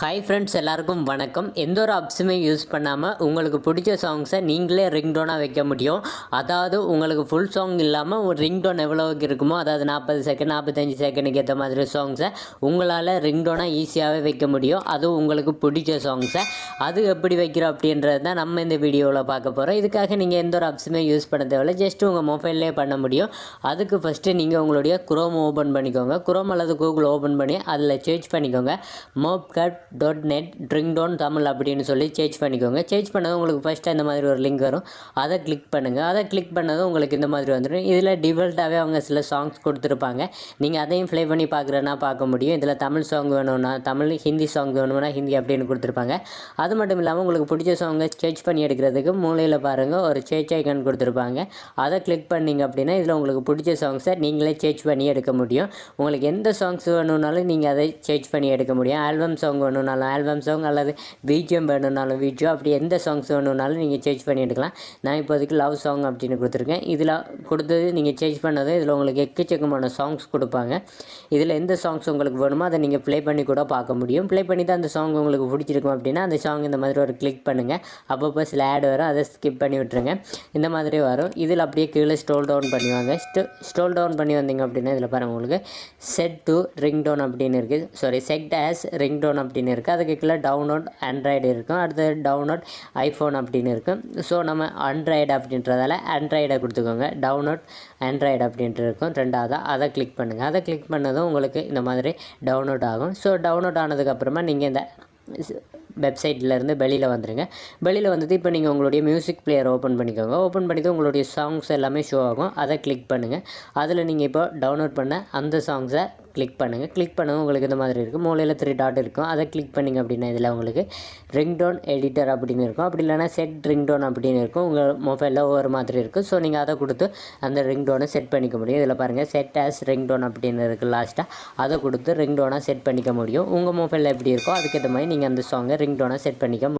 Hi friends, எல்லாருக்கும் வணக்கம். எந்த ஒரு ஆப்ஸுமே யூஸ் பண்ணாமல் உங்களுக்கு பிடிச்ச சாங்ஸை நீங்களே ரிங்டோனாக வைக்க முடியும். அதாவது உங்களுக்கு ஃபுல் சாங் இல்லாமல் ஒரு ரிங்டோன் எவ்வளோக்கு இருக்குமோ, அதாவது 40 செகண்ட் 45 செகண்டுக்கு ஏற்ற மாதிரி சாங்ஸை உங்களால் ரிங்டோனாக ஈஸியாகவே வைக்க முடியும். அதுவும் உங்களுக்கு பிடிச்ச சாங்ஸை அது எப்படி வைக்கிறோம் அப்படின்றது தான் நம்ம இந்த வீடியோவில் பார்க்க போகிறோம். இதுக்காக நீங்கள் எந்த ஒரு ஆப்ஸுமே யூஸ் பண்ண தேவையில்லை, ஜஸ்ட் உங்கள் மொபைல்லே பண்ண முடியும். அதுக்கு ஃபஸ்ட்டு நீங்கள் உங்களுடைய குரோம் ஓப்பன் பண்ணிக்கோங்க. குரோம் அல்லது கூகுள் ஓப்பன் பண்ணி அதில் சர்ச் பண்ணிக்கோங்க. mobcat.net ringtone தமிழ் அப்படின்னு சொல்லி சேஞ்ச் பண்ணிக்கோங்க. சேஞ்ச் பண்ணதும் உங்களுக்கு ஃபஸ்ட்டு இந்த மாதிரி ஒரு லிங்க் வரும். அதை கிளிக் பண்ணுங்கள். அதை கிளிக் பண்ணதும் உங்களுக்கு இந்த மாதிரி வந்துடும். இதில் டிஃபால்ட்டாகவே அவங்க சில சாங்ஸ் கொடுத்துருப்பாங்க. நீங்கள் அதையும் ப்ளே பண்ணி பார்க்குறேன்னா பார்க்க முடியும். இதில் தமிழ் சாங் வேணும்னா தமிழ், ஹிந்தி சாங் வேணும்னா ஹிந்தி அப்படின்னு கொடுத்துருப்பாங்க. அது மட்டும் இல்லாமல் உங்களுக்கு பிடிச்ச சாங்கை சேஞ்ச் பண்ணி எடுக்கிறதுக்கு மூலையில் பாருங்கள் ஒரு சேஞ்ச் ஐக்கான் கொடுத்துருப்பாங்க. அதை கிளிக் பண்ணிங்க அப்படின்னா இதில் உங்களுக்கு பிடிச்ச சாங்ஸை நீங்களே சேஞ்ச் பண்ணி எடுக்க முடியும். உங்களுக்கு எந்த சாங்ஸ் வேணும்னாலும் நீங்கள் அதை சேஞ்ச் பண்ணி எடுக்க முடியும். ஆல்பம் சாங் வேணும்னாலும் ஆல்பம் சாங் அல்லது பிஜிஎம் வேணும்னாலும் பிஜிஎம், அப்படி எந்த சாங்ஸ் வேணும்னாலும் நீங்கள் சேஞ்ச் பண்ணி எடுக்கலாம். நான் இப்போதைக்கு லவ் சாங் அப்படின்னு கொடுத்துருக்கேன். இதில் கொடுத்தது நீங்கள் சேஞ்ச் பண்ணது இதில் உங்களுக்கு எக்கச்சக்கமான சாங்ஸ் கொடுப்பாங்க. இதில் எந்த சாங்ஸ் உங்களுக்கு வேணுமோ அதை நீங்கள் ப்ளே பண்ணி கூட பார்க்க முடியும். ப்ளே பண்ணி தான் அந்த சாங் உங்களுக்கு பிடிச்சிருக்கும் அப்படின்னா அந்த சாங் இந்த மாதிரி ஒரு கிளிக் பண்ணுங்கள். அப்பப்போ சில ஆட் வரும், அதை ஸ்கிப் பண்ணி விட்டுருங்க. இந்த மாதிரி வரும். இதில் அப்படியே கீழே ஸ்க்ரோல் டவுன் பண்ணுவாங்க. ஸ்க்ரோல் டவுன் பண்ணி வந்தீங்க அப்படின்னா இதில் பாருங்கள் உங்களுக்கு செட் டு ரிங்டோன் அப்படின்னு இருக்குது. செட் ஆஸ் ரிங்டோன் அப்படின்னு இருக்குது. அதுக்கு கீழே டவுன்லோட் ஆண்ட்ராய்டு இருக்கும். அடுத்து டவுன்லோட் ஐஃபோன் அப்படின்னு இருக்கும். ஸோ நம்ம ஆண்ட்ராய்டு அப்படின்றதால ஆண்ட்ராய்டை கொடுத்துக்கோங்க. டவுன்லோட் ஆண்ட்ராய்டு அப்படின்ட்டு இருக்கும் ரெண்டாவதாக. அதை கிளிக் பண்ணுங்கள். அதை கிளிக் பண்ணதும் உங்களுக்கு இந்த மாதிரி டவுன்லோட் ஆகும். ஸோ டவுன்லோட் ஆனதுக்கப்புறமா நீங்கள் இந்த வெப்சைட்லேருந்து வெளியில் வந்துடுங்க. வெளியில் வந்துட்டு இப்போ நீங்கள் உங்களுடைய மியூசிக் பிளேயர் ஓப்பன் பண்ணிக்கோங்க. ஓப்பன் பண்ணிவிட்டு உங்களுடைய சாங்ஸ் எல்லாமே ஷோ ஆகும். அதை கிளிக் பண்ணுங்கள். அதில் நீங்கள் இப்போ டவுன்லோட் பண்ண அந்த சாங்ஸை கிளிக் பண்ணுங்கள். கிளிக் பண்ணவும் உங்களுக்கு இந்த மாதிரி இருக்கும். மூலையில் 3 டாட் இருக்கும். அதை கிளிக் பண்ணிங்க அப்படின்னா இதில் உங்களுக்கு ரிங்டோன் எடிட்டர் அப்படின்னு இருக்கும். அப்படி இல்லைனா செட் ரிங்டோன் அப்படின்னு இருக்கும். உங்கள் மொபைலில் ஒவ்வொரு மாதிரி இருக்கும். ஸோ நீங்கள் அதை கொடுத்து அந்த ரிங்டோனை செட் பண்ணிக்க முடியும். இதில் பாருங்கள் செட் ஆஸ் ரிங்டோன் அப்படின்னு இருக்குது லாஸ்ட்டாக. அதை கொடுத்து ரிங்டோனாக செட் பண்ணிக்க முடியும். உங்கள் மொபைலில் எப்படி இருக்கோ அதுக்கேற்ற மாதிரி நீங்கள் அந்த சாங்கை ரிங்டோனாக செட் பண்ணிக்க முடியும்.